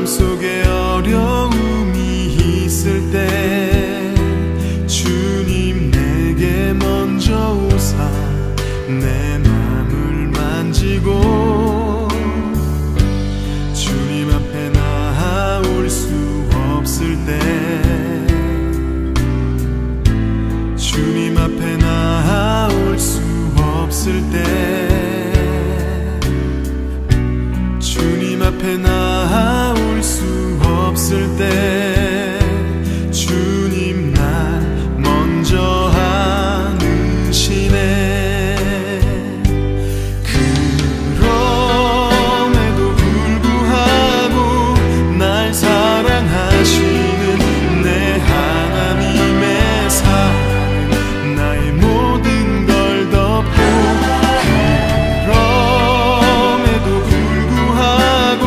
마음속에 어려움이 있을 때 주님 내게 먼저 오사 내 맘을 만지고 주님 앞에 나아올 수 없을 때 주님 앞에 나아올 수 없을 때 주님 앞에 나아올 수 없을 때 주님 날 먼저 안으시네. 그럼에도 불구하고 날 사랑하시는 내 하나님의 사랑 나의 모든 걸 덮고 그럼에도 불구하고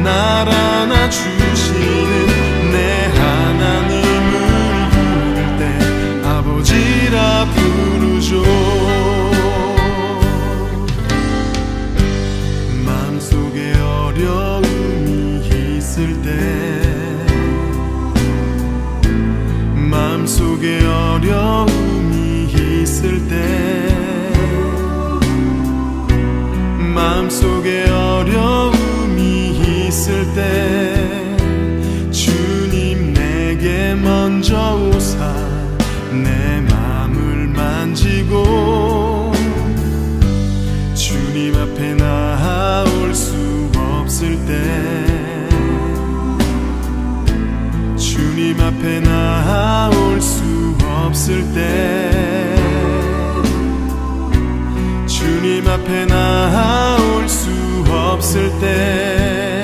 날 안아주시는 내 하나님을 부를 때 아버지라 부르죠. 마음속에 어려움이 있을 때 마음속에 어려움이 있을 때 마음속에 어려움이 있을 때 주님 내게 먼저 오사 내 맘을 만지고 주님 앞에 나아올 수 없을 때 주님 앞에 나아올 수 없을 때 주님 앞에 나아올 수 없을 때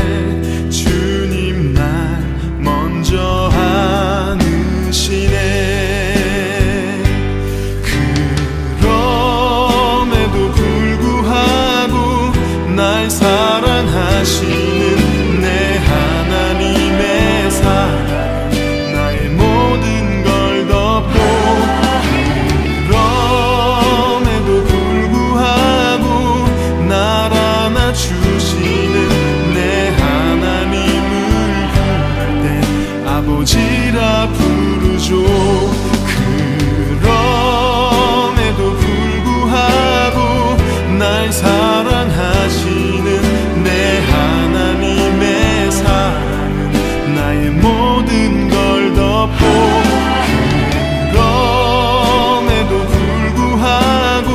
주님 날 먼저 안으시네. 그럼에도 불구하고 날 사랑하시는 내 하나님의 사랑 나의 모든 걸 덮고 그럼에도 불구하고 날 안아주시는 내 하나님을 부를 때 아버지라 부르죠. 그럼에도 불구하고 날 사랑하시는 내 하나님의 사랑은 나의 모든 걸 덮고 그럼에도 불구하고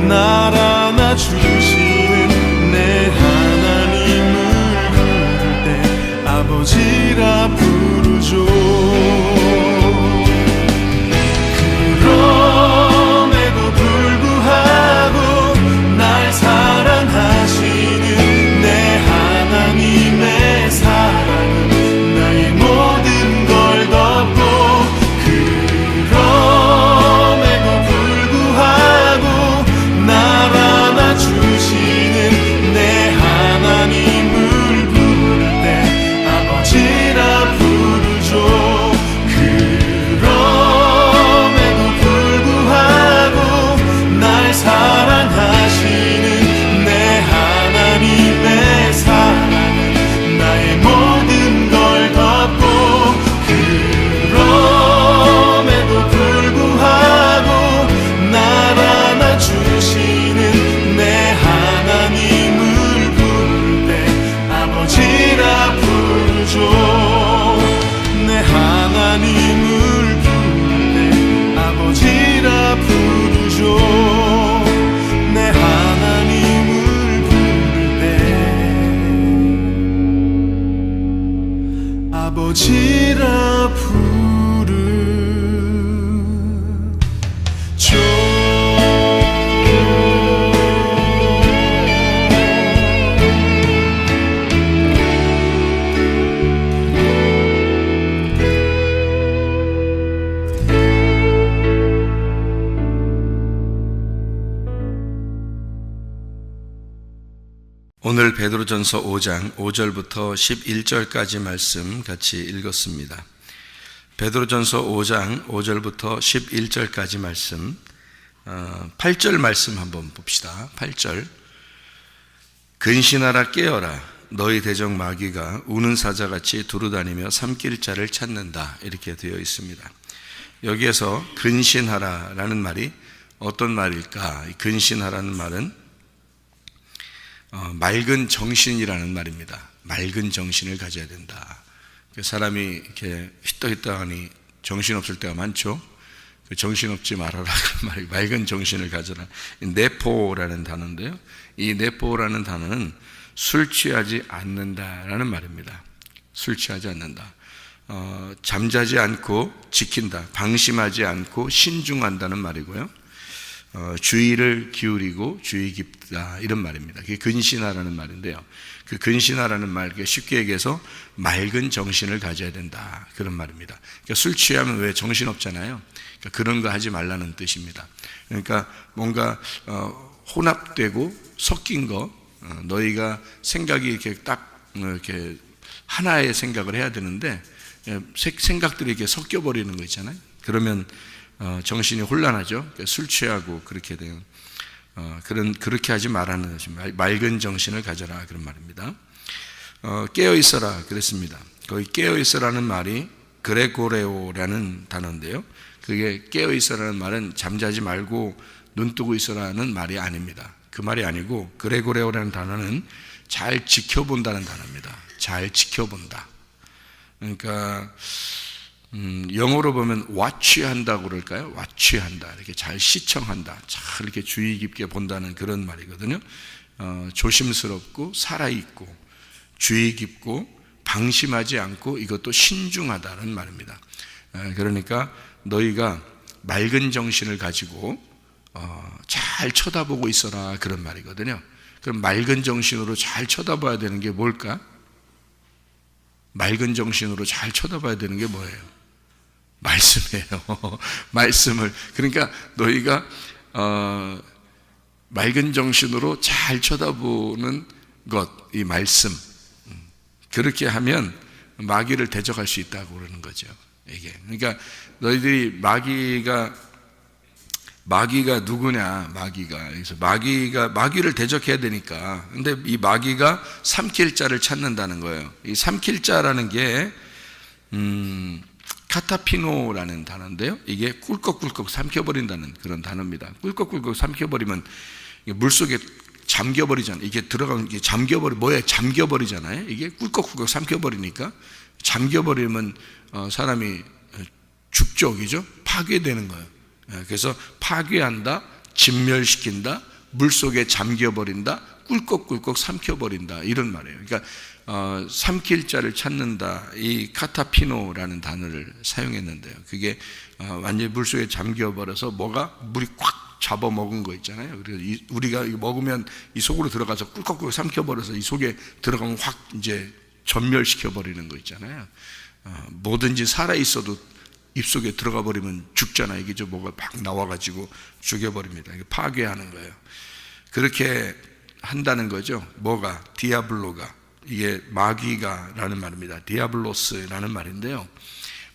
날 안아주시는 내 하나님을 부를 때 아버지라 부르죠. 그럼에도 불구하고 날 사랑하시는 내 하나님의 사랑은 나의 모든 걸 덮고 그럼에도 불구하고 날 안아주시는 내 하나님을 부를 때 아버지라 부르죠. 그럼에도 불구하고 날 사랑하시는 내 하나님의 사랑은 나의 모든 걸 덮고 그럼에도 불구하고 날 안아주시는 내 하나님을 부를 때 아버지라 부르죠. 내 하나님을 부를 때 아버지라 부르죠. 내 하나님을 부를 때 아버지라 부르죠. 오늘 베드로전서 5장 5절부터 11절까지 말씀 같이 읽었습니다. 베드로전서 5장 5절부터 11절까지 말씀, 8절 말씀 한번 봅시다. 8절. 근신하라 깨어라 너희 대적 마귀가 우는 사자같이 두루다니며 삼킬 자를 찾는다, 이렇게 되어 있습니다. 여기에서 근신하라라는 말이 어떤 말일까? 근신하라는 말은 맑은 정신이라는 말입니다. 맑은 정신을 가져야 된다. 사람이 이렇게 휘떡휘떡하니 정신없을 때가 많죠. 정신없지 말아라, 그 말이 맑은 정신을 가져라. 네포라는 단어인데요, 이 네포라는 단어는 술 취하지 않는다라는 말입니다. 술 취하지 않는다. 잠자지 않고 지킨다, 방심하지 않고 신중한다는 말이고요. 주의를 기울이고 주의 깊다, 이런 말입니다. 그게 근신하라는 말인데요, 그 근신하라는 말, 쉽게 얘기해서 맑은 정신을 가져야 된다, 그런 말입니다. 그러니까 술 취하면 왜 정신없잖아요. 그러니까 그런 거 하지 말라는 뜻입니다. 그러니까 뭔가 혼합되고 섞인 거, 너희가 생각이 이렇게 딱 이렇게 하나의 생각을 해야 되는데 생각들이 이렇게 섞여 버리는 거 있잖아요. 그러면 정신이 혼란하죠. 그러니까 술 취하고 그렇게 돼요. 그렇게 하지 말라는 것입니다. 맑은 정신을 가져라, 그런 말입니다. 깨어 있어라 그랬습니다. 거기 깨어 있어라는 말이 그레고레오라는 단어인데요, 그게 깨어 있어라는 말은 잠자지 말고 눈 뜨고 있어라는 말이 아닙니다. 그 말이 아니고 그레고레오라는 단어는 잘 지켜본다는 단어입니다. 잘 지켜본다. 그러니까 영어로 보면 watch한다고 그럴까요? watch한다, 이렇게 잘 시청한다, 잘 이렇게 주의 깊게 본다는 그런 말이거든요. 조심스럽고 살아있고 주의 깊고 방심하지 않고 이것도 신중하다는 말입니다. 그러니까 너희가 맑은 정신을 가지고 잘 쳐다보고 있어라, 그런 말이거든요. 그럼 맑은 정신으로 잘 쳐다봐야 되는 게 뭘까? 맑은 정신으로 잘 쳐다봐야 되는 게 뭐예요? 말씀이에요. 말씀을. 그러니까 너희가 맑은 정신으로 잘 쳐다보는 것, 이 말씀, 그렇게 하면 마귀를 대적할 수 있다고 그러는 거죠, 이게. 그러니까 너희들이 마귀가 누구냐? 그래서 마귀를 대적해야 되니까. 근데 이 마귀가 삼킬 자를 찾는다는 거예요. 이 삼킬 자라는 게 카타피노라는 단어인데요, 이게 꿀꺽꿀꺽 삼켜버린다는 그런 단어입니다. 꿀꺽꿀꺽 삼켜버리면 물속에 잠겨버리잖아요. 이게 들어가면 이게 잠겨버리잖아요. 이게 꿀꺽꿀꺽 삼켜버리니까, 잠겨버리면 사람이 죽죠, 그죠? 파괴되는 거예요. 그래서 파괴한다, 진멸시킨다, 물속에 잠겨버린다, 꿀꺽꿀꺽 삼켜버린다, 이런 말이에요. 그러니까 삼킬 자를 찾는다, 이 카타피노라는 단어를 사용했는데요, 그게 완전히 물속에 잠겨버려서 물이 꽉 잡아먹은 거 있잖아요. 그래서 우리가 이거 먹으면 이 속으로 들어가서 꿀꺽꿀꺽 삼켜버려서 이 속에 들어가면 확 이제 전멸시켜버리는 거 있잖아요. 뭐든지 살아있어도 입속에 들어가 버리면 죽잖아요. 이게 뭐가 막 나와가지고 죽여버립니다. 이게 파괴하는 거예요. 그렇게 한다는 거죠. 뭐가? 디아블로가. 이게 마귀가라는 말입니다. 디아블로스라는 말인데요,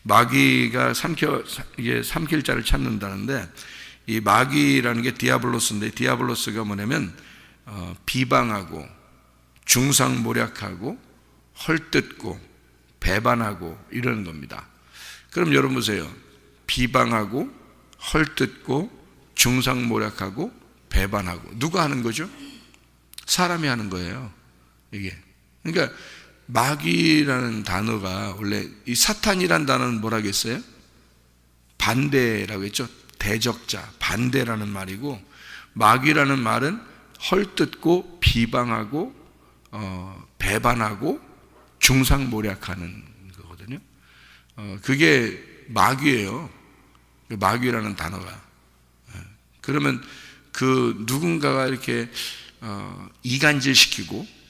마귀가 이게 삼킬 자를 찾는다는데, 이 마귀라는 게 디아블로스인데, 디아블로스가 뭐냐면 비방하고 중상모략하고 헐뜯고 배반하고 이러는 겁니다. 그럼 여러분 보세요. 비방하고 헐뜯고 중상모략하고 배반하고 누가 하는 거죠? 사람이 하는 거예요, 이게. 그러니까 마귀라는 단어가 원래 이 사탄이라는 단어는 뭐라겠어요? 반대라고 했죠. 대적자, 반대라는 말이고, 마귀라는 말은 헐뜯고 비방하고 배반하고 중상모략하는 거거든요. 그게 마귀예요. 마귀라는 단어가. 그러면 그 누군가가 이렇게 이간질시키고,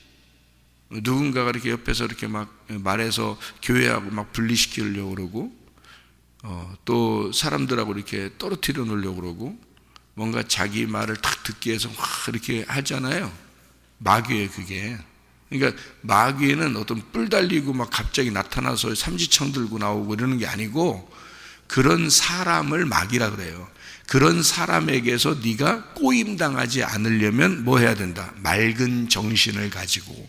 누군가가 이렇게 옆에서 이렇게 막 말해서 교회하고 막 분리시키려고 그러고, 또 사람들하고 이렇게 떨어뜨려 놓으려고 그러고, 뭔가 자기 말을 딱 듣기 위해서 막 이렇게 하잖아요. 마귀예요, 그게. 그러니까 마귀는 어떤 뿔 달리고 막 갑자기 나타나서 삼지창 들고 나오고 이러는 게 아니고, 그런 사람을 마귀라 그래요. 그런 사람에게서 네가 꼬임당하지 않으려면 뭐 해야 된다? 맑은 정신을 가지고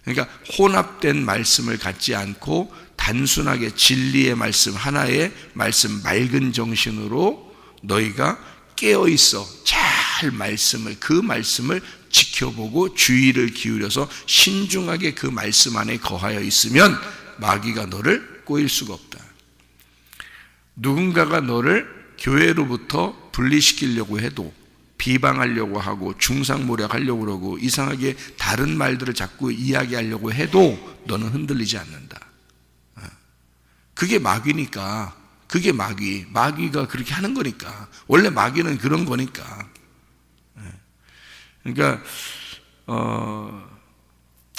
그러니까 혼합된 말씀을 갖지 않고 단순하게 진리의 말씀, 하나의 말씀, 맑은 정신으로 너희가 깨어 있어 잘 그 말씀을 지켜보고 주의를 기울여서 신중하게 그 말씀 안에 거하여 있으면 마귀가 너를 꼬일 수가 없다. 누군가가 너를 교회로부터 분리시키려고 해도, 비방하려고 하고 중상모략하려고 그러고 이상하게 다른 말들을 자꾸 이야기하려고 해도 너는 흔들리지 않는다. 그게 마귀니까. 그게 마귀가 그렇게 하는 거니까. 원래 마귀는 그런 거니까. 그러니까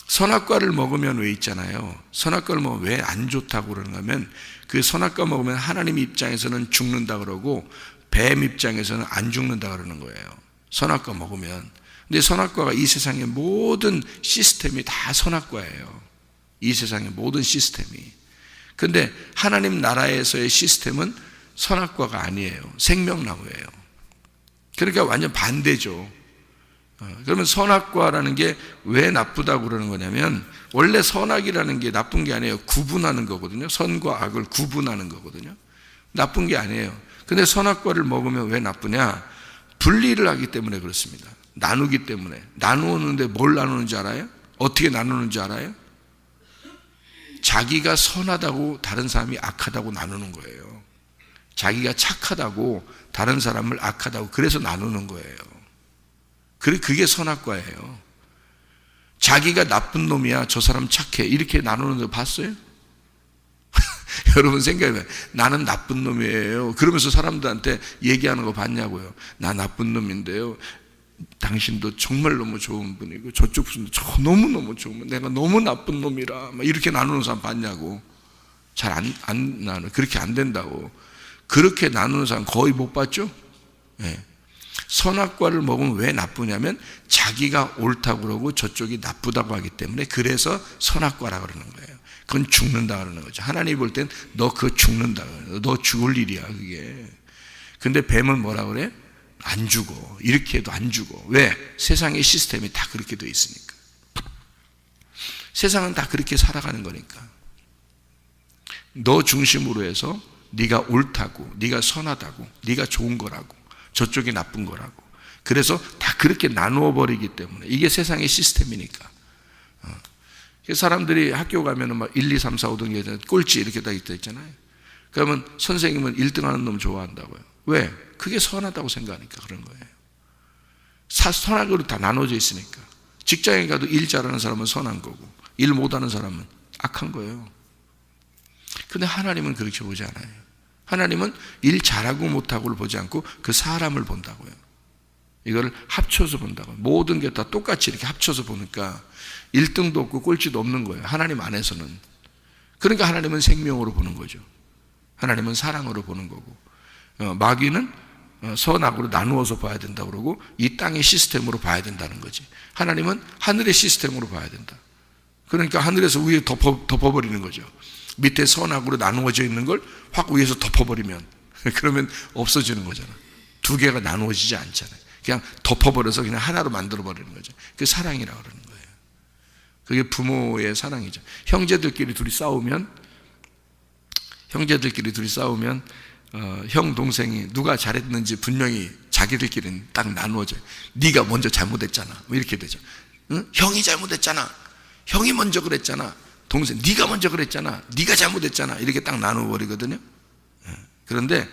선악과를 먹으면 왜 있잖아요. 선악과를 먹으면 왜 안 좋다고 그러는가 하면, 그 선악과 먹으면 하나님 입장에서는 죽는다 그러고 뱀 입장에서는 안 죽는다 그러는 거예요. 선악과 먹으면. 근데 선악과가 이 세상의 모든 시스템이 다 선악과예요. 이 세상의 모든 시스템이. 근데 하나님 나라에서의 시스템은 선악과가 아니에요. 생명나무예요. 그러니까 완전 반대죠. 그러면 선악과라는 게 왜 나쁘다고 그러는 거냐면, 원래 선악이라는 게 나쁜 게 아니에요. 구분하는 거거든요. 선과 악을 구분하는 거거든요. 나쁜 게 아니에요. 근데 선악과를 먹으면 왜 나쁘냐? 분리를 하기 때문에 그렇습니다. 나누기 때문에. 나누는데 뭘 나누는지 알아요? 어떻게 나누는지 알아요? 자기가 선하다고 다른 사람이 악하다고 나누는 거예요. 자기가 착하다고 다른 사람을 악하다고, 그래서 나누는 거예요. 그게 선악과예요. 자기가 나쁜 놈이야, 저 사람 착해, 이렇게 나누는 거 봤어요? 여러분 생각해봐요. 나는 나쁜 놈이에요. 그러면서 사람들한테 얘기하는 거 봤냐고요. 나 나쁜 놈인데요, 당신도 정말 너무 좋은 분이고 저쪽 분도 너무너무 좋은 분, 내가 너무 나쁜 놈이라, 막 이렇게 나누는 사람 봤냐고. 잘 안 나눠. 그렇게 안 된다고. 그렇게 나누는 사람 거의 못 봤죠? 네. 선악과를 먹으면 왜 나쁘냐면 자기가 옳다고 그러고 저쪽이 나쁘다고 하기 때문에, 그래서 선악과라고 그러는 거예요. 그건 죽는다 그러는 거죠. 하나님이 볼 땐 너 그거 죽는다 그래요. 너 죽을 일이야 그게. 근데 뱀은 뭐라 그래? 안 죽어. 이렇게 해도 안 죽어. 왜? 세상의 시스템이 다 그렇게 돼 있으니까. 세상은 다 그렇게 살아가는 거니까. 너 중심으로 해서 네가 옳다고, 네가 선하다고, 네가 좋은 거라고, 저쪽이 나쁜 거라고. 그래서 다 그렇게 나누어 버리기 때문에, 이게 세상의 시스템이니까. 사람들이 학교 가면은 막 1, 2, 3, 4, 5등 꼴찌 이렇게 다 있잖아요. 그러면 선생님은 1등 하는 놈 좋아한다고요. 왜? 그게 선하다고 생각하니까 그런 거예요. 선악으로 다 나눠져 있으니까. 직장에 가도 일 잘하는 사람은 선한 거고, 일 못하는 사람은 악한 거예요. 근데 하나님은 그렇게 보지 않아요. 하나님은 일 잘하고 못하고를 보지 않고 그 사람을 본다고요. 이거를 합쳐서 본다고요. 모든 게 다 똑같이 이렇게 합쳐서 보니까 1등도 없고 꼴찌도 없는 거예요. 하나님 안에서는. 그러니까 하나님은 생명으로 보는 거죠. 하나님은 사랑으로 보는 거고, 마귀는 선악으로 나누어서 봐야 된다고 그러고 이 땅의 시스템으로 봐야 된다는 거지. 하나님은 하늘의 시스템으로 봐야 된다. 그러니까 하늘에서 위에 덮어버리는 거죠. 밑에 선악으로 나누어져 있는 걸 확 위에서 덮어버리면 그러면 없어지는 거잖아. 두 개가 나누어지지 않잖아요. 그냥 덮어버려서 그냥 하나로 만들어버리는 거죠. 그게 사랑이라고 그러는 거예요. 그게 부모의 사랑이죠. 형제들끼리 둘이 싸우면 형 동생이 누가 잘했는지 분명히 자기들끼리는 딱 나누어져요. 네가 먼저 잘못했잖아, 뭐 이렇게 되죠. 응? 형이 잘못했잖아, 형이 먼저 그랬잖아, 동생 네가 먼저 그랬잖아, 네가 잘못했잖아, 이렇게 딱 나누어버리거든요. 그런데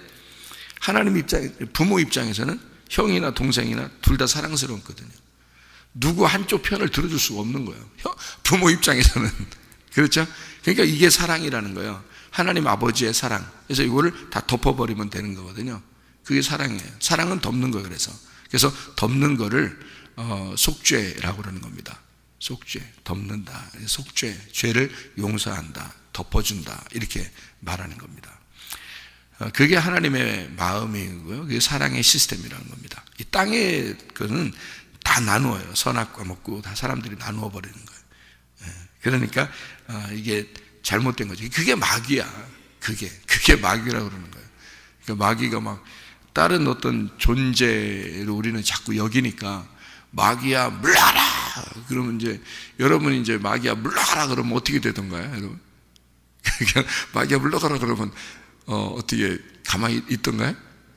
하나님 부모 입장에서는 형이나 동생이나 둘 다 사랑스럽거든요. 누구 한쪽 편을 들어줄 수가 없는 거예요. 부모 입장에서는. 그렇죠? 그러니까 이게 사랑이라는 거예요. 하나님 아버지의 사랑. 그래서 이거를 다 덮어버리면 되는 거거든요. 그게 사랑이에요. 사랑은 덮는 거예요. 그래서 덮는 거를 속죄라고 그러는 겁니다. 속죄, 덮는다. 속죄, 죄를 용서한다, 덮어준다, 이렇게 말하는 겁니다. 그게 하나님의 마음이고요. 그게 사랑의 시스템이라는 겁니다. 이 땅의 거는 다 나누어요. 선악과 먹고 다 사람들이 나누어 버리는 거예요. 그러니까 이게 잘못된 거죠. 그게 마귀야. 그게 마귀라고 그러는 거예요. 그러니까 마귀가 막 다른 어떤 존재를 우리는 자꾸 여기니까 마귀야 물러가라 그러면 이제 여러분이 이제 마귀야 물러가라 그러면 어떻게 되던가요, 여러분? 그냥 마귀야 물러가라 그러면 어떻게 가만히 있던가요?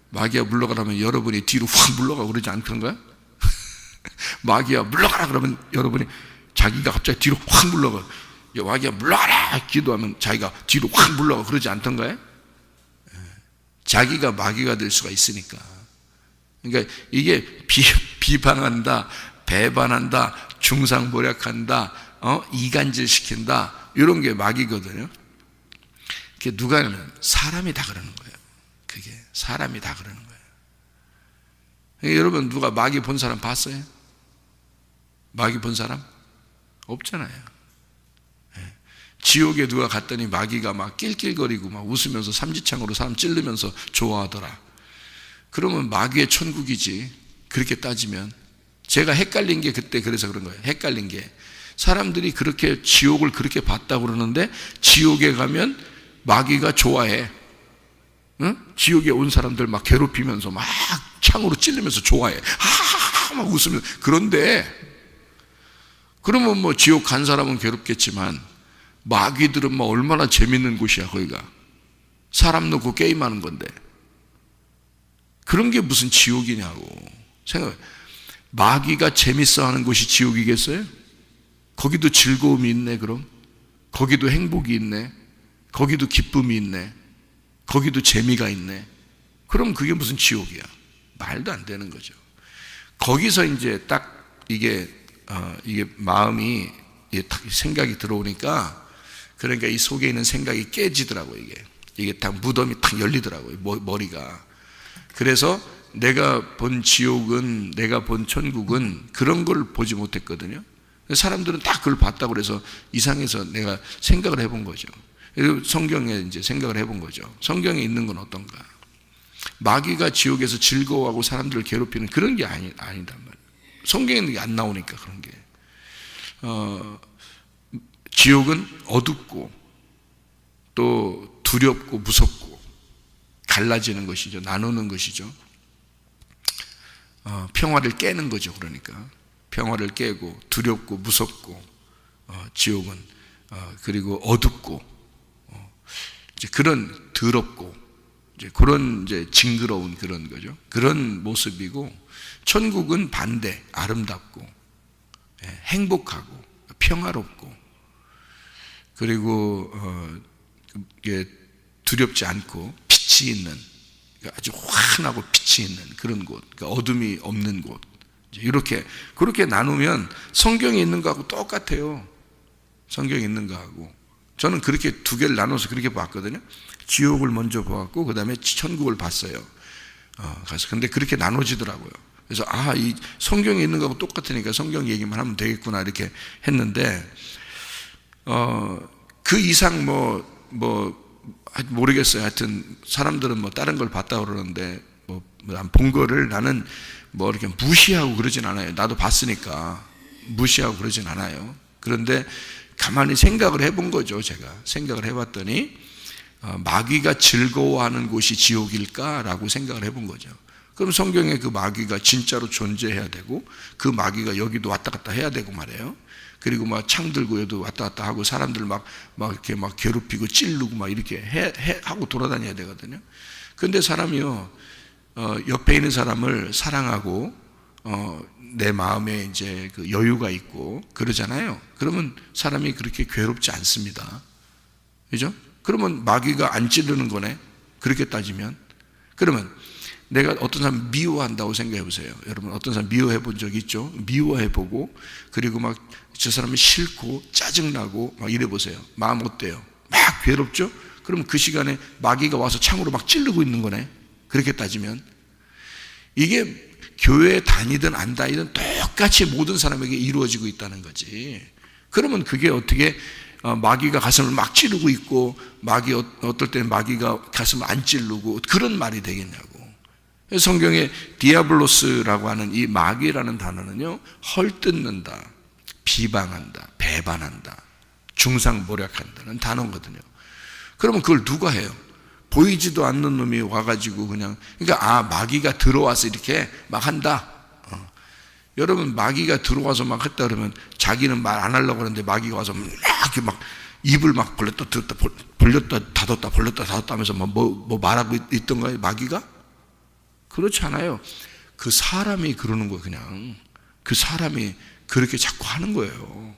마귀야 물러가라면 여러분이 뒤로 확 물러가고 그러지 않던가요? 마귀야 물러가라 그러면 여러분이 자기가 갑자기 뒤로 확 물러가. 마귀야 물러가라 기도하면 자기가 뒤로 확 물러가 그러지 않던가요? 자기가 마귀가 될 수가 있으니까. 그러니까 이게 비방한다, 배반한다, 중상모략한다, 이간질시킨다, 이런 게 마귀거든요. 그게 누가 하냐면 사람이 다 그러는 거예요. 그게 사람이 다 그러는 거예요. 그러니까 여러분 누가 마귀 본 사람 봤어요? 마귀 본 사람? 없잖아요. 지옥에 누가 갔더니 마귀가 막 낄낄거리고 막 웃으면서 삼지창으로 사람 찌르면서 좋아하더라. 그러면 마귀의 천국이지. 그렇게 따지면 제가 헷갈린 게 그때 그래서 그런 거예요. 헷갈린 게 사람들이 그렇게 지옥을 그렇게 봤다고 그러는데 지옥에 가면 마귀가 좋아해. 응? 지옥에 온 사람들 막 괴롭히면서 막 창으로 찔르면서 좋아해. 하하하 막 웃으면서. 그런데 그러면 뭐 지옥 간 사람은 괴롭겠지만 마귀들은 뭐 얼마나 재밌는 곳이야. 거기가 사람 놓고 게임하는 건데 그런 게 무슨 지옥이냐고 생각해. 마귀가 재밌어하는 곳이 지옥이겠어요? 거기도 즐거움이 있네. 그럼 거기도 행복이 있네. 거기도 기쁨이 있네. 거기도 재미가 있네. 그럼 그게 무슨 지옥이야? 말도 안 되는 거죠. 거기서 이제 딱 이게 마음이 딱 생각이 들어오니까 그러니까 이 속에 있는 생각이 깨지더라고요. 이게 딱 무덤이 딱 열리더라고요. 머리가. 그래서 내가 본 지옥은, 내가 본 천국은 그런 걸 보지 못했거든요. 사람들은 딱 그걸 봤다고 그래서 이상해서 내가 생각을 해본 거죠. 그리고 성경에 이제 생각을 해본 거죠. 성경에 있는 건 어떤가? 마귀가 지옥에서 즐거워하고 사람들을 괴롭히는 그런 게 아니단 말이에요. 성경에는 안 나오니까 그런 게. 지옥은 어둡고 또 두렵고 무섭고 갈라지는 것이죠. 나누는 것이죠. 평화를 깨는 거죠. 그러니까 평화를 깨고 두렵고 무섭고 지옥은 그리고 어둡고 이제 그런 더럽고 이제 그런 이제 징그러운 그런 거죠. 그런 모습이고 천국은 반대 아름답고 행복하고 평화롭고 그리고 이게 두렵지 않고 빛이 있는 아주 환하고 빛이 있는 그런 곳, 그러니까 어둠이 없는 곳. 이렇게 그렇게 나누면 성경에 있는 거하고 똑같아요. 성경에 있는 거하고 저는 그렇게 두 개를 나눠서 그렇게 봤거든요. 지옥을 먼저 보았고 그 다음에 천국을 봤어요. 가서 근데 그렇게 나눠지더라고요. 그래서 이 성경에 있는 거하고 똑같으니까 성경 얘기만 하면 되겠구나 이렇게 했는데 그 이상 모르겠어요. 하여튼 사람들은 뭐 다른 걸 봤다고 그러는데 난 본 거를 나는 뭐 이렇게 무시하고 그러진 않아요. 나도 봤으니까 무시하고 그러진 않아요. 그런데 가만히 생각을 해본 거죠. 제가 생각을 해봤더니 마귀가 즐거워하는 곳이 지옥일까라고 생각을 해본 거죠. 그럼 성경에 그 마귀가 진짜로 존재해야 되고 그 마귀가 여기도 왔다 갔다 해야 되고 말이에요. 그리고 막 창 들고 여도 왔다 갔다 하고 사람들 막 이렇게 막 괴롭히고 찌르고 막 이렇게 하고 돌아다녀야 되거든요. 근데 사람이요, 옆에 있는 사람을 사랑하고, 내 마음에 이제 그 여유가 있고 그러잖아요. 그러면 사람이 그렇게 괴롭지 않습니다. 그죠? 그러면 마귀가 안 찌르는 거네. 그렇게 따지면. 그러면 내가 어떤 사람 미워한다고 생각해 보세요. 여러분 어떤 사람 미워해 본 적 있죠? 미워해 보고 그리고 막 저 사람이 싫고 짜증나고 막 이래 보세요. 마음 어때요? 막 괴롭죠? 그럼 그 시간에 마귀가 와서 창으로 막 찌르고 있는 거네. 그렇게 따지면 이게 교회에 다니든 안 다니든 똑같이 모든 사람에게 이루어지고 있다는 거지. 그러면 그게 어떻게 마귀가 가슴을 막 찌르고 있고 어떨 때는 마귀가 가슴을 안 찌르고 그런 말이 되겠냐고. 성경에 디아블로스라고 하는 이 마귀라는 단어는요, 헐뜯는다, 비방한다, 배반한다, 중상모략한다는 단어거든요. 그러면 그걸 누가 해요? 보이지도 않는 놈이 와가지고 그러니까 마귀가 들어와서 이렇게 막 한다. 여러분 마귀가 들어와서 막 했다 그러면 자기는 말 안 하려고 하는데 마귀가 와서 막 이렇게 막 입을 막 벌렸다 들었다 벌렸다 닫았다 벌렸다 닫았다 하면서 뭐 말하고 있던가요? 마귀가? 그렇지 않아요. 그 사람이 그러는 거예요. 그냥 그 사람이 그렇게 자꾸 하는 거예요.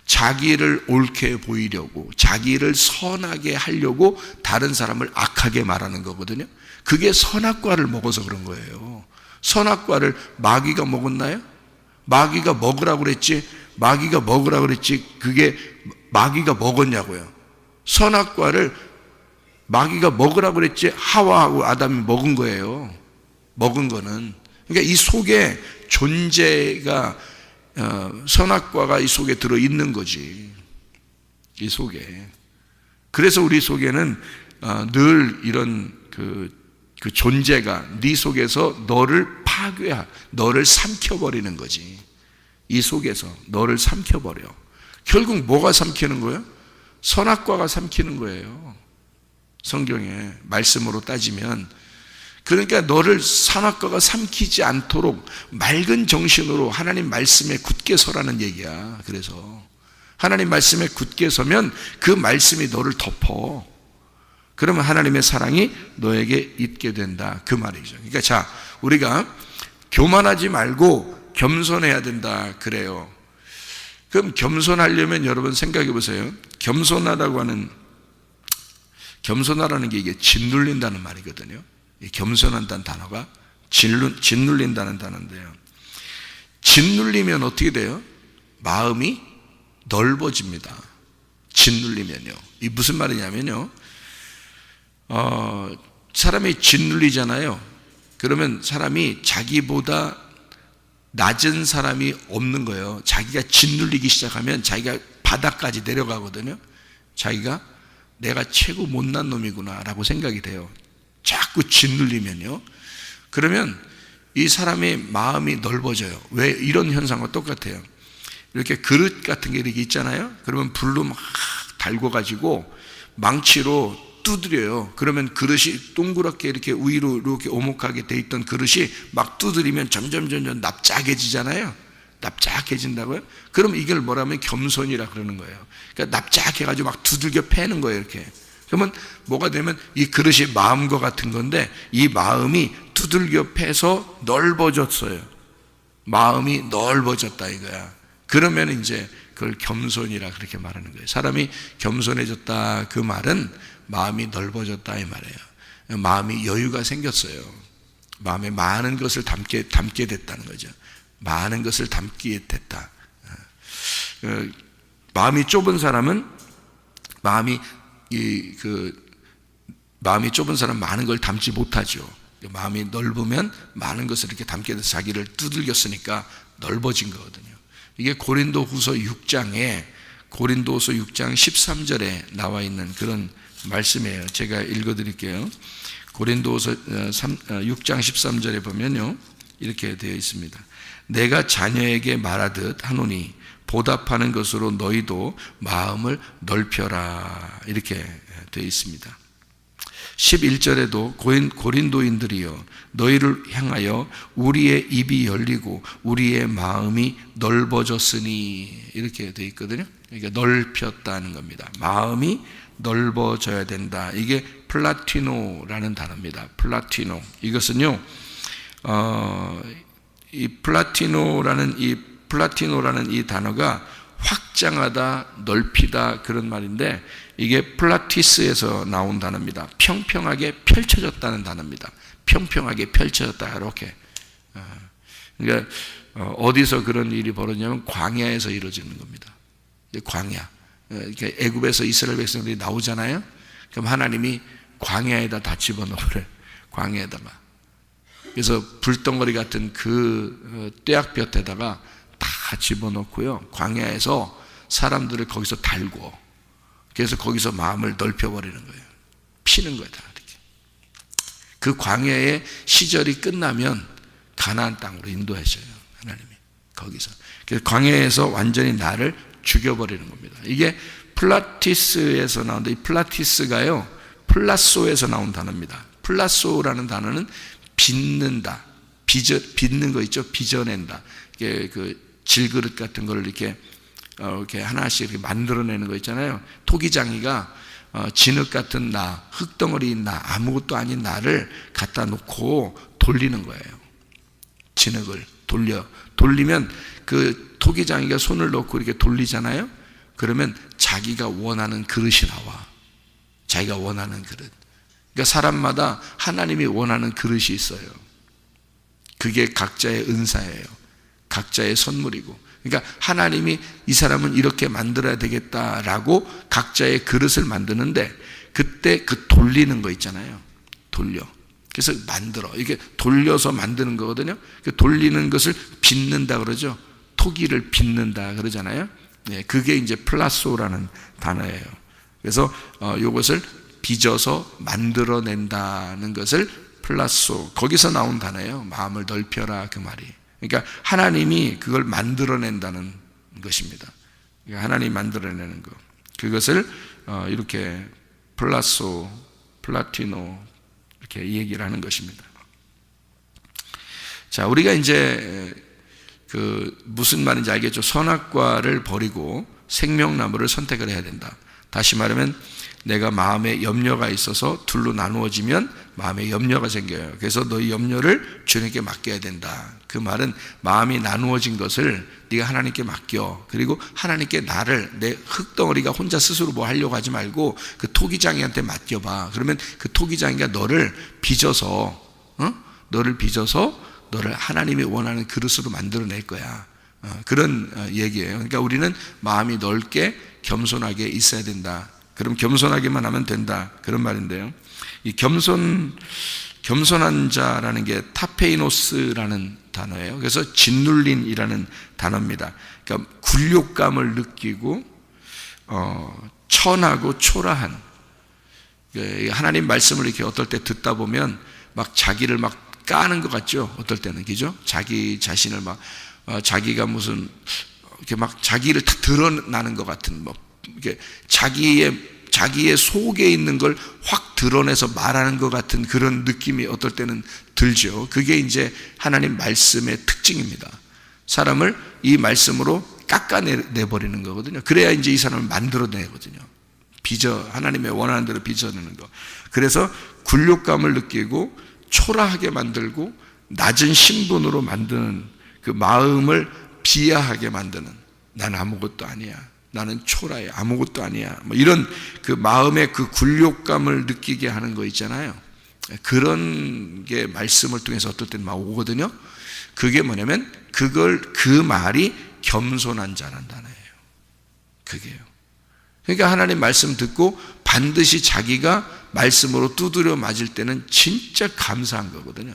자기를 옳게 보이려고, 자기를 선하게 하려고 다른 사람을 악하게 말하는 거거든요. 그게 선악과를 먹어서 그런 거예요. 선악과를 마귀가 먹었나요? 마귀가 먹으라고 그랬지. 마귀가 먹으라고 그랬지. 그게 마귀가 먹었냐고요. 선악과를 마귀가 먹으라고 그랬지. 하와하고 아담이 먹은 거예요. 먹은 거는. 그러니까 이 속에 존재가 선악과가 이 속에 들어있는 거지. 이 속에. 그래서 우리 속에는 늘 이런 그 존재가 네 속에서 너를 너를 삼켜버리는 거지. 이 속에서 너를 삼켜버려. 결국 뭐가 삼키는 거예요? 선악과가 삼키는 거예요. 성경의 말씀으로 따지면. 그러니까 너를 선악과가 삼키지 않도록 맑은 정신으로 하나님 말씀에 굳게 서라는 얘기야. 그래서 하나님 말씀에 굳게 서면 그 말씀이 너를 덮어. 그러면 하나님의 사랑이 너에게 있게 된다. 그 말이죠. 그러니까 자, 우리가 교만하지 말고 겸손해야 된다. 그래요. 그럼 겸손하려면 여러분 생각해 보세요. 겸손하라는 게 이게 짓눌린다는 말이거든요. 이 겸손한다는 단어가 짓눌린다는 단어인데요. 짓눌리면 어떻게 돼요? 마음이 넓어집니다. 짓눌리면요. 이 무슨 말이냐면요. 사람이 짓눌리잖아요. 그러면 사람이 자기보다 낮은 사람이 없는 거예요. 자기가 짓눌리기 시작하면 자기가 바닥까지 내려가거든요. 자기가 내가 최고 못난 놈이구나 라고 생각이 돼요. 자꾸 짓눌리면요. 그러면 이 사람의 마음이 넓어져요. 왜? 이런 현상과 똑같아요. 이렇게 그릇 같은 게 이렇게 있잖아요. 그러면 불로 막 달궈가지고 망치로 두드려요. 그러면 그릇이 동그랗게 이렇게 위로 이렇게 오목하게 돼 있던 그릇이 막 두드리면 점점 납작해지잖아요. 납작해진다고요? 그럼 이걸 뭐라면 겸손이라 그러는 거예요. 그러니까 납작해가지고 막 두들겨 패는 거예요. 이렇게. 그러면 뭐가 되면 이 그릇이 마음과 같은 건데 이 마음이 두들겨 패서 넓어졌어요. 마음이 넓어졌다 이거야. 그러면 이제 그걸 겸손이라 그렇게 말하는 거예요. 사람이 겸손해졌다 그 말은 마음이 넓어졌다 이 말이에요. 마음이 여유가 생겼어요. 마음에 많은 것을 담게 됐다는 거죠. 많은 것을 담게 됐다. 마음이 좁은 사람은 마음이 좁은 사람 많은 걸 담지 못하죠. 마음이 넓으면 많은 것을 이렇게 담게 돼서 자기를 두들겼으니까 넓어진 거거든요. 이게 고린도후서 6장 13절에 나와 있는 그런 말씀이에요. 제가 읽어드릴게요. 고린도후서 6장 13절에 보면요, 이렇게 되어 있습니다. 내가 자녀에게 말하듯 하노니 보답하는 것으로 너희도 마음을 넓혀라. 이렇게 되어 있습니다. 11절에도 고린도인들이여 너희를 향하여 우리의 입이 열리고 우리의 마음이 넓어졌으니 이렇게 되어 있거든요. 그러니까 넓혔다는 겁니다. 마음이 넓어져야 된다. 이게 플라티노라는 단어입니다. 플라티노. 이것은요, 이 플라티노라는 이 단어가 확장하다, 넓히다 그런 말인데 이게 플라티스에서 나온 단어입니다. 평평하게 펼쳐졌다는 단어입니다. 평평하게 펼쳐졌다 이렇게. 그러니까 어디서 그런 일이 벌어지냐면 광야에서 이루어지는 겁니다. 광야. 그러니까 애굽에서 이스라엘 백성들이 나오잖아요. 그럼 하나님이 광야에다 다 집어넣으래. 광야에다가. 그래서 불덩어리 같은 그 떼약볕에다가 다 집어넣고요. 광야에서 사람들을 거기서 달고, 그래서 거기서 마음을 넓혀버리는 거예요. 피는 거예요. 다 이렇게. 그 광야의 시절이 끝나면 가나안 땅으로 인도하셔요. 하나님이 거기서. 그래서 광야에서 완전히 나를 죽여버리는 겁니다. 이게 플라티스에서 나오는데, 이 플라티스가요 플라소에서 나온 단어입니다. 플라소라는 단어는 빚는다, 빚는 거 있죠. 빚어낸다. 그 질그릇 같은 걸 이렇게 하나씩 이렇게 만들어내는 거 있잖아요. 토기장이가 진흙 같은 나, 흙덩어리인 나, 아무것도 아닌 나를 갖다 놓고 돌리는 거예요. 진흙을 돌리면 그 토기장이가 손을 넣고 이렇게 돌리잖아요. 그러면 자기가 원하는 그릇이 나와. 자기가 원하는 그릇. 그러니까 사람마다 하나님이 원하는 그릇이 있어요. 그게 각자의 은사예요. 각자의 선물이고. 그러니까 하나님이 이 사람은 이렇게 만들어야 되겠다라고 각자의 그릇을 만드는데, 그때 그 돌리는 거 있잖아요. 그래서 만들어. 이게 돌려서 만드는 거거든요. 그 돌리는 것을 빚는다 그러죠. 토기를 빚는다 그러잖아요. 그게 이제 플라소라는 단어예요. 그래서 이것을 빚어서 만들어낸다는 것을 플라소, 거기서 나온 단어예요. 마음을 넓혀라, 그 말이. 그러니까 하나님이 그걸 만들어낸다는 것입니다. 그러니까 하나님이 만들어내는 것, 그것을 이렇게 플라소, 플라티노 이렇게 얘기를 하는 것입니다. 자, 우리가 이제 무슨 말인지 알겠죠? 선악과를 버리고 생명나무를 선택을 해야 된다. 다시 말하면 내가 마음에 염려가 있어서 둘로 나누어지면 마음에 염려가 생겨요. 그래서 너희 염려를 주님께 맡겨야 된다. 그 말은 마음이 나누어진 것을 네가 하나님께 맡겨. 그리고 하나님께 나를, 내 흙덩어리가 혼자 스스로 뭐 하려고 하지 말고 그 토기장이한테 맡겨봐. 그러면 그 토기장이가 너를 빚어서 너를 하나님이 원하는 그릇으로 만들어낼 거야. 그런 얘기예요. 그러니까 우리는 마음이 넓게 겸손하게 있어야 된다. 그럼 겸손하게만 하면 된다. 그런 말인데요. 이 겸손한 자라는 게 타페이노스라는 단어예요. 그래서 짓눌린이라는 단어입니다. 그러니까 굴욕감을 느끼고 천하고 초라한, 하나님 말씀을 이렇게 어떨 때 듣다 보면 막 자기를 막 까는 것 같죠. 어떨 때는, 그죠? 자기 자신을 막 자기가 무슨 이렇게 막 자기를 다 드러나는 것 같은, 뭐 이렇게 자기의 속에 있는 걸 확 드러내서 말하는 것 같은 그런 느낌이 어떨 때는 들죠. 그게 이제 하나님 말씀의 특징입니다. 사람을 이 말씀으로 깎아내버리는 거거든요. 그래야 이제 이 사람을 만들어내거든요. 하나님의 원하는 대로 빚어내는 거. 그래서 굴욕감을 느끼고 초라하게 만들고 낮은 신분으로 만드는, 그 마음을 비하하게 만드는, 나는 아무것도 아니야, 나는 초라해, 아무것도 아니야, 뭐 이런 그 마음의 그 굴욕감을 느끼게 하는 거 있잖아요. 그런 게 말씀을 통해서 어떨 때는 막 오거든요. 그게 뭐냐면 그 말이 겸손한 자란 단어예요. 그게요. 그러니까 하나님 말씀 듣고 반드시 자기가 말씀으로 두드려 맞을 때는 진짜 감사한 거거든요.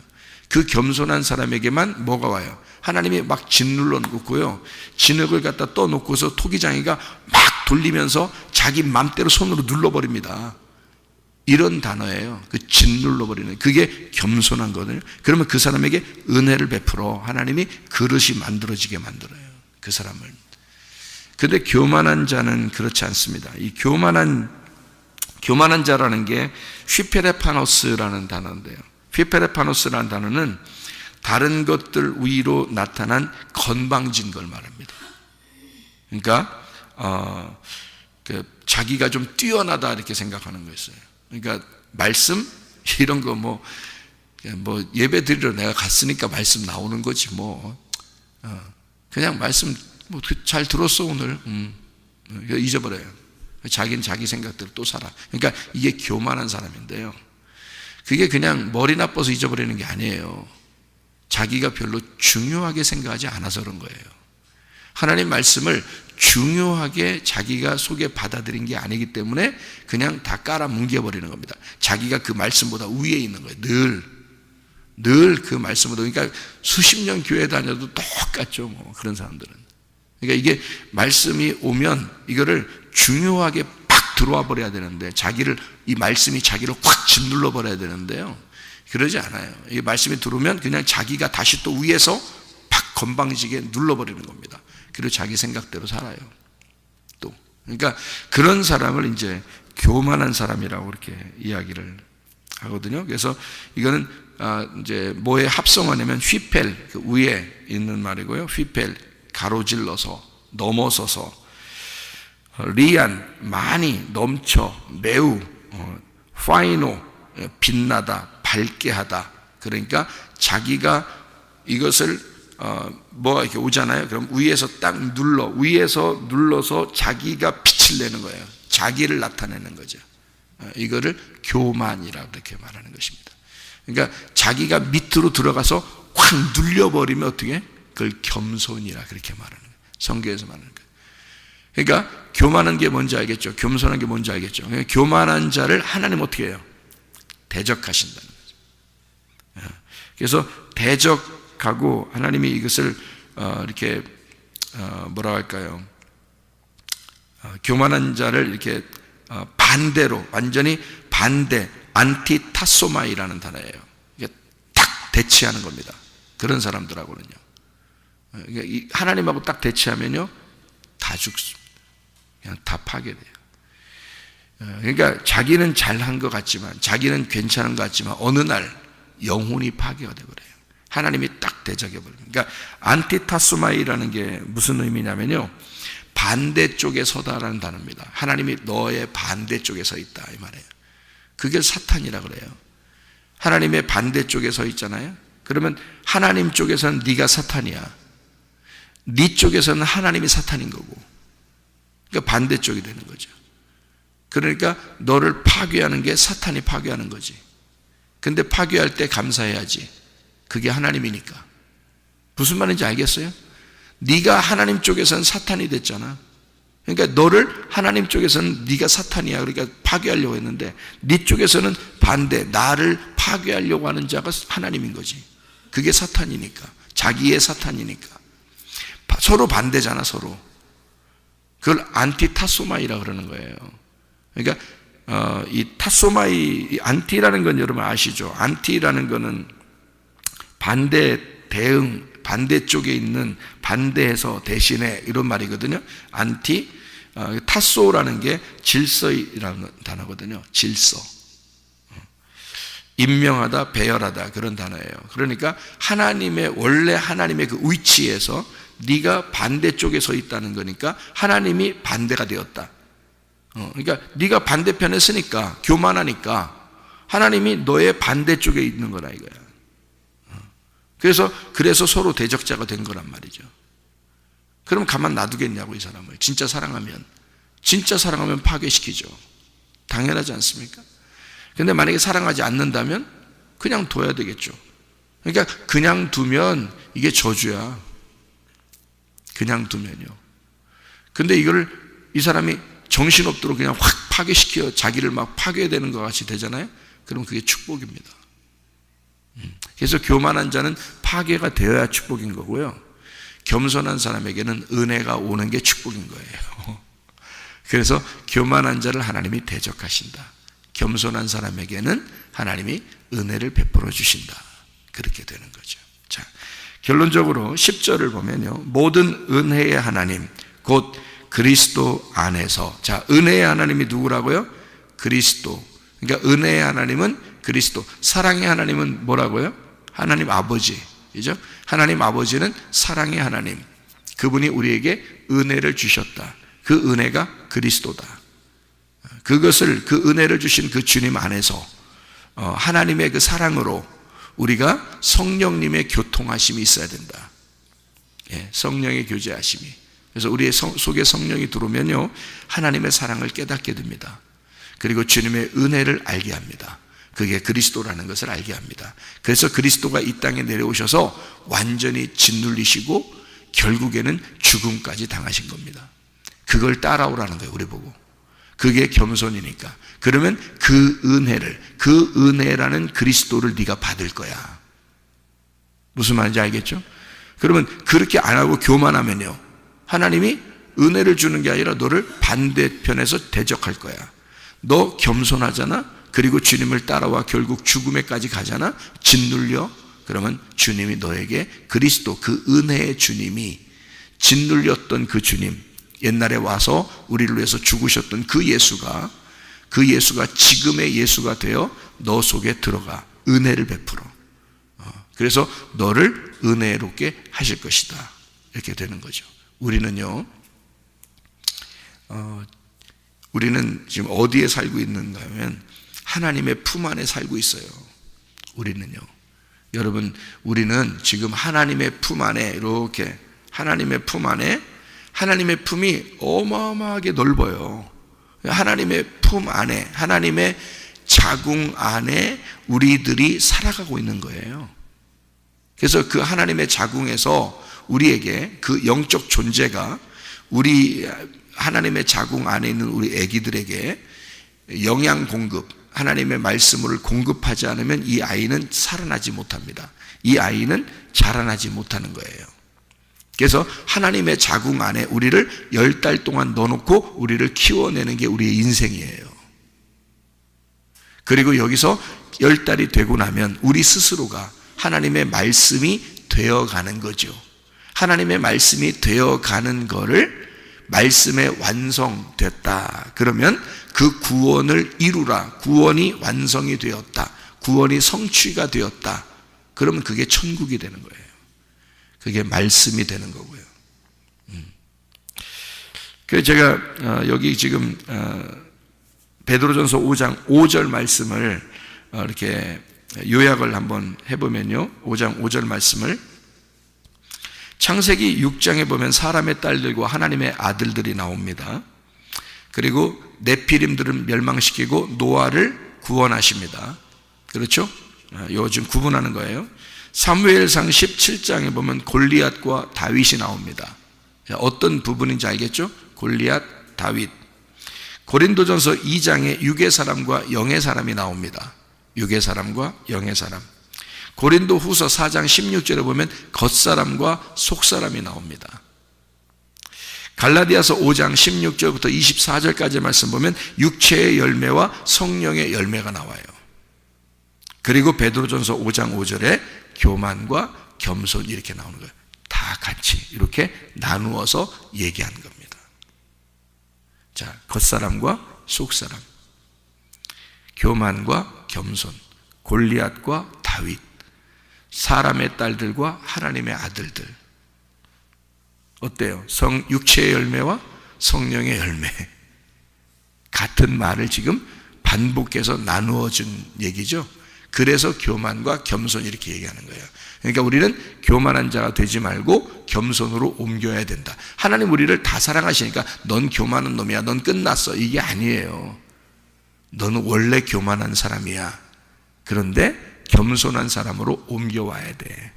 그 겸손한 사람에게만 뭐가 와요? 하나님이 막 짓눌러 놓고요, 진흙을 갖다 떠놓고서 토기장이가 막 돌리면서 자기 맘대로 손으로 눌러버립니다. 이런 단어예요. 그 짓눌러버리는, 그게 겸손한 거거든요. 그러면 그 사람에게 은혜를 베풀어 하나님이 그릇이 만들어지게 만들어요, 그 사람을. 그런데 교만한 자는 그렇지 않습니다. 이 교만한 자라는 게 휘페레파노스라는 단어인데요. 휘페레파노스라는 단어는 다른 것들 위로 나타난 건방진 걸 말합니다. 그러니까 자기가 좀 뛰어나다 이렇게 생각하는 거 있어요. 그러니까 말씀 이런 거 뭐 예배 드리러 내가 갔으니까 말씀 나오는 거지 뭐. 그냥 말씀 뭐 잘 들었어 오늘. 잊어버려요. 자기는 자기 생각대로 또 살아. 그러니까 이게 교만한 사람인데요. 그게 그냥 머리 나빠서 잊어버리는 게 아니에요. 자기가 별로 중요하게 생각하지 않아서 그런 거예요. 하나님 말씀을 중요하게 자기가 속에 받아들인 게 아니기 때문에 그냥 다 깔아 뭉개버리는 겁니다. 자기가 그 말씀보다 위에 있는 거예요. 늘 그 말씀보다. 그러니까 수십 년 교회 다녀도 똑같죠. 뭐 그런 사람들은. 그러니까 이게 말씀이 오면 이거를 중요하게 팍 들어와 버려야 되는데, 이 말씀이 자기를 확 짓눌러 버려야 되는데요. 그러지 않아요. 이 말씀이 들어오면 그냥 자기가 다시 또 위에서 팍 건방지게 눌러버리는 겁니다. 그리고 자기 생각대로 살아요. 또. 그러니까 그런 사람을 이제 교만한 사람이라고 이렇게 이야기를 하거든요. 그래서 이거는 이제 뭐의 합성어냐면 휘펠, 그 위에 있는 말이고요. 휘펠, 가로질러서, 넘어서서, 리안, 많이, 넘쳐, 매우, 파이노, 빛나다, 밝게 하다. 그러니까 자기가 이것을 뭐가 이렇게 오잖아요. 그럼 위에서 딱 위에서 눌러서 자기가 빛을 내는 거예요. 자기를 나타내는 거죠. 이거를 교만이라고 이렇게 말하는 것입니다. 그러니까 자기가 밑으로 들어가서 확 눌려버리면 어떻게? 그걸 겸손이라 그렇게 말하는 거예요. 성경에서 말하는 거예요. 그러니까 교만한 게 뭔지 알겠죠? 겸손한 게 뭔지 알겠죠? 그러니까 교만한 자를 하나님 어떻게 해요? 대적하신다는 거죠. 그래서 대적하고 하나님이 이것을 이렇게 뭐라고 할까요? 교만한 자를 이렇게 반대로, 완전히 반대, 안티타소마이라는 단어예요. 이게 딱 대치하는 겁니다. 그런 사람들하고는요. 하나님하고 딱 대치하면요, 다 죽습니다. 그냥 다 파괴돼요. 그러니까 자기는 잘한 것 같지만, 자기는 괜찮은 것 같지만 어느 날 영혼이 파괴가 되버려요. 하나님이 딱 대적해버립니다. 그러니까 안티타소마이라는 게 무슨 의미냐면요, 반대쪽에 서다라는 단어입니다. 하나님이 너의 반대쪽에 서 있다 이 말이에요. 그게 사탄이라 그래요. 하나님의 반대쪽에 서 있잖아요. 그러면 하나님 쪽에서는 네가 사탄이야. 네 쪽에서는 하나님이 사탄인 거고. 그러니까 반대쪽이 되는 거죠. 그러니까 너를 파괴하는 게 사탄이 파괴하는 거지. 근데 파괴할 때 감사해야지. 그게 하나님이니까. 무슨 말인지 알겠어요? 네가 하나님 쪽에서는 사탄이 됐잖아. 그러니까 너를 하나님 쪽에서는 네가 사탄이야. 그러니까 파괴하려고 했는데 네 쪽에서는 반대, 나를 파괴하려고 하는 자가 하나님인 거지. 그게 사탄이니까. 자기의 사탄이니까. 서로 반대잖아, 서로. 그걸 안티타소마이라 그러는 거예요. 그러니까 이 타소마이, 안티라는 건 여러분 아시죠? 안티라는 거는 반대, 대응, 반대쪽에 있는, 반대해서 대신에 이런 말이거든요. 안티, 타소라는 게 질서이라는 단어거든요. 질서. 임명하다, 배열하다 그런 단어예요. 그러니까 하나님의, 원래 하나님의 그 위치에서 네가 반대쪽에 서 있다는 거니까 하나님이 반대가 되었다. 그러니까 네가 반대편에 서니까, 교만하니까 하나님이 너의 반대쪽에 있는 거라 이거야. 그래서 서로 대적자가 된 거란 말이죠. 그럼 가만 놔두겠냐고, 이 사람을. 진짜 사랑하면 파괴시키죠. 당연하지 않습니까? 근데 만약에 사랑하지 않는다면 그냥 둬야 되겠죠. 그러니까 그냥 두면 이게 저주야. 그냥 두면요. 근데 이 사람이 정신없도록 그냥 확 파괴시켜 자기를 막 파괴되는 것 같이 되잖아요. 그럼 그게 축복입니다. 그래서 교만한 자는 파괴가 되어야 축복인 거고요. 겸손한 사람에게는 은혜가 오는 게 축복인 거예요. 그래서 교만한 자를 하나님이 대적하신다. 겸손한 사람에게는 하나님이 은혜를 베풀어 주신다. 그렇게 되는 거죠. 자, 결론적으로 10절을 보면요, 모든 은혜의 하나님 곧 그리스도 안에서. 자, 은혜의 하나님이 누구라고요? 그리스도. 그러니까 은혜의 하나님은 그리스도. 사랑의 하나님은 뭐라고요? 하나님 아버지. 그죠? 하나님 아버지는 사랑의 하나님. 그분이 우리에게 은혜를 주셨다. 그 은혜가 그리스도다. 그것을, 그 은혜를 주신 그 주님 안에서 하나님의 그 사랑으로 우리가 성령님의 교통하심이 있어야 된다. 예, 성령의 교제하심이. 그래서 우리의 속에 성령이 들어오면요, 하나님의 사랑을 깨닫게 됩니다. 그리고 주님의 은혜를 알게 합니다. 그게 그리스도라는 것을 알게 합니다. 그래서 그리스도가 이 땅에 내려오셔서 완전히 짓눌리시고 결국에는 죽음까지 당하신 겁니다. 그걸 따라오라는 거예요, 우리 보고. 그게 겸손이니까. 그러면 그 은혜를, 그 은혜라는 그리스도를 네가 받을 거야. 무슨 말인지 알겠죠? 그러면 그렇게 안 하고 교만하면요, 하나님이 은혜를 주는 게 아니라 너를 반대편에서 대적할 거야. 너 겸손하잖아? 그리고 주님을 따라와 결국 죽음에까지 가잖아? 짓눌려? 그러면 주님이 너에게, 그리스도, 그 은혜의 주님이, 짓눌렸던 그 주님, 옛날에 와서 우리를 위해서 죽으셨던 그 예수가 그 예수가 지금의 예수가 되어 너 속에 들어가 은혜를 베풀어. 그래서 너를 은혜롭게 하실 것이다. 이렇게 되는 거죠. 우리는요, 우리는 지금 어디에 살고 있는가 하면 하나님의 품 안에 살고 있어요. 우리는요. 여러분, 우리는 지금 하나님의 품 안에 이렇게 하나님의 품 안에 하나님의 품이 어마어마하게 넓어요. 하나님의 품 안에 하나님의 자궁 안에 우리들이 살아가고 있는 거예요. 그래서 그 하나님의 자궁에서 우리에게 그 영적 존재가 우리 하나님의 자궁 안에 있는 우리 아기들에게 영양 공급, 하나님의 말씀을 공급하지 않으면 이 아이는 살아나지 못합니다. 이 아이는 자라나지 못하는 거예요. 그래서 하나님의 자궁 안에 우리를 10달 동안 넣어놓고 우리를 키워내는 게 우리의 인생이에요. 그리고 여기서 10달이 되고 나면 우리 스스로가 하나님의 말씀이 되어가는 거죠. 하나님의 말씀이 되어가는 거를 말씀에 완성됐다. 그러면 그 구원을 이루라. 구원이 완성이 되었다. 구원이 성취가 되었다. 그러면 그게 천국이 되는 거예요. 그게 말씀이 되는 거고요. 그래서 제가 여기 지금 베드로전서 5장 5절 말씀을 이렇게 요약을 한번 해보면요. 5장 5절 말씀을 창세기 6장에 보면 사람의 딸들과 하나님의 아들들이 나옵니다. 그리고 네피림들은 멸망시키고 노아를 구원하십니다. 그렇죠? 요즘 구분하는 거예요. 사무엘상 17장에 보면 골리앗과 다윗이 나옵니다. 어떤 부분인지 알겠죠? 골리앗, 다윗. 고린도전서 2장에 육의 사람과 영의 사람이 나옵니다. 육의 사람과 영의 사람. 고린도 후서 4장 16절에 보면 겉사람과 속사람이 나옵니다. 갈라디아서 5장 16절부터 24절까지 말씀 보면 육체의 열매와 성령의 열매가 나와요. 그리고 베드로전서 5장 5절에 교만과 겸손 이렇게 나오는 거예요. 다 같이 이렇게 나누어서 얘기하는 겁니다. 자, 겉사람과 속사람, 교만과 겸손, 골리앗과 다윗, 사람의 딸들과 하나님의 아들들. 어때요? 육체의 열매와 성령의 열매. 같은 말을 지금 반복해서 나누어 준 얘기죠. 그래서 교만과 겸손 이렇게 얘기하는 거예요. 그러니까 우리는 교만한 자가 되지 말고 겸손으로 옮겨야 된다. 하나님 우리를 다 사랑하시니까 넌 교만한 놈이야, 넌 끝났어, 이게 아니에요. 너는 원래 교만한 사람이야. 그런데 겸손한 사람으로 옮겨와야 돼.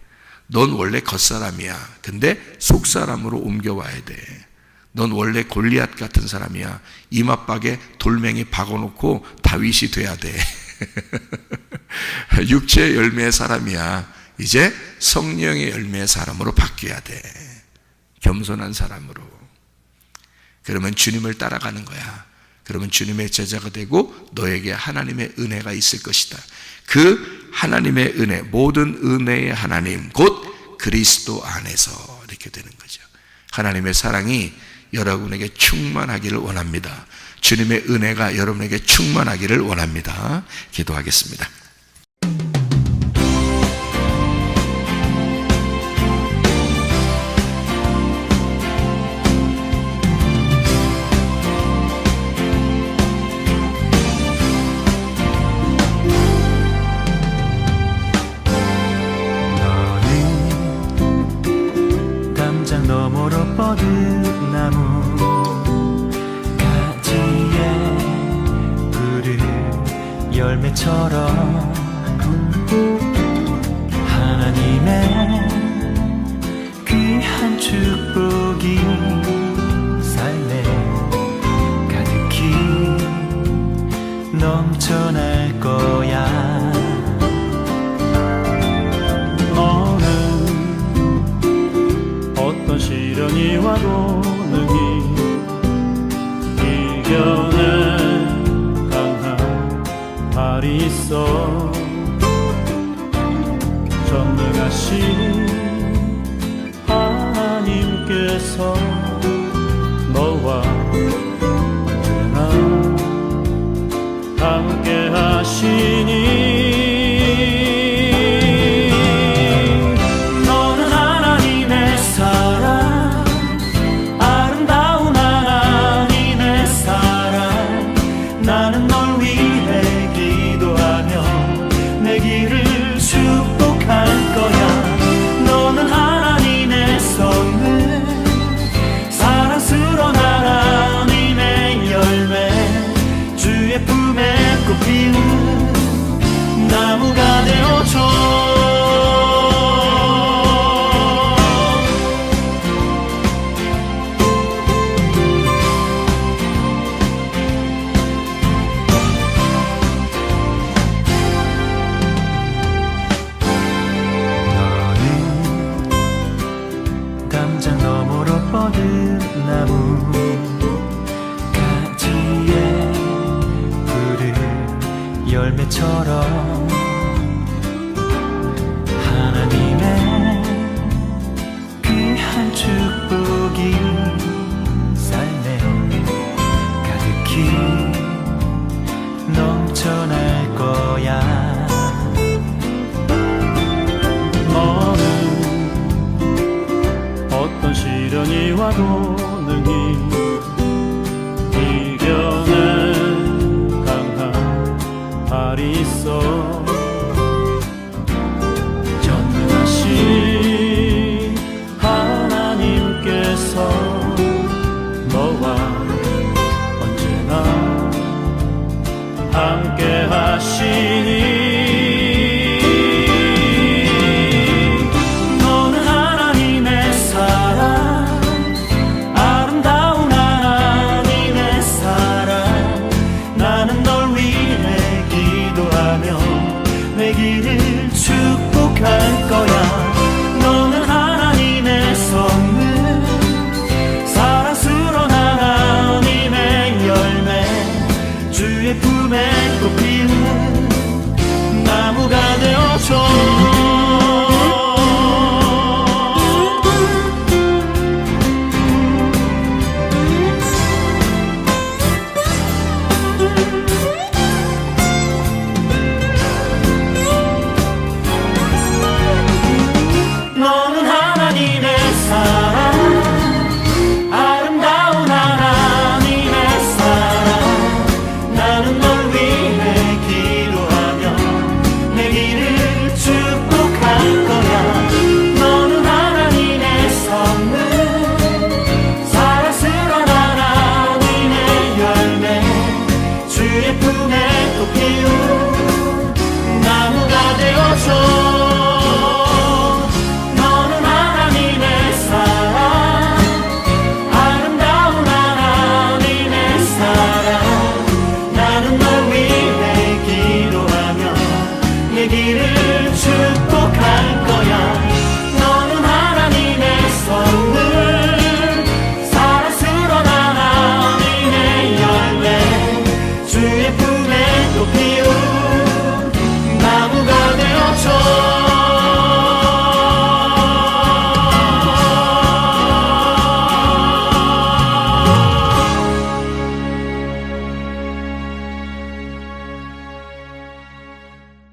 넌 원래 겉사람이야. 근데 속사람으로 옮겨와야 돼. 넌 원래 골리앗 같은 사람이야. 이맛박에 돌멩이 박아놓고 다윗이 돼야 돼. 육체의 열매의 사람이야. 이제 성령의 열매의 사람으로 바뀌어야 돼. 겸손한 사람으로. 그러면 주님을 따라가는 거야. 그러면 주님의 제자가 되고 너에게 하나님의 은혜가 있을 것이다. 그 하나님의 은혜, 모든 은혜의 하나님, 곧 그리스도 안에서 이렇게 되는 거죠. 하나님의 사랑이 여러분에게 충만하기를 원합니다. 주님의 은혜가 여러분에게 충만하기를 원합니다. 기도하겠습니다. 너머로 뻗은 나무 가지에 푸른 열매처럼 하나님의 귀한 축복이 삶에 가득히 넘쳐날 거야. 어떤 시련이 와도 능히 이겨낼 강한 발이 있어. 전능하신 하나님께서 너와 언제나 전능하시니 너는 하나님의 사랑, 아름다운 하나님의 사랑. 나는 널 위해 기도하며 내 길을 축복할 거야. 너는 하나님의 선물, 사랑스러운 하나님의 열매, 주의 품에 꽃피는 나무가 되어줘. 담장 너머로 뻗은 나무 가지에 푸른 열매처럼 하나님의 귀한 축복이 삶에 가득히 넘쳐날 거야. 어떤 시련이 와도 능히 이겨낸 강한 발이 있어. 전능하신 하나님께서 너와 언제나 함께 하시니 내 길을 축복할 거야. 너는 하나님의 선물, 사랑스러운 하나님의 열매, 주의 품에 꽃피는 나무가 되어줘. 나는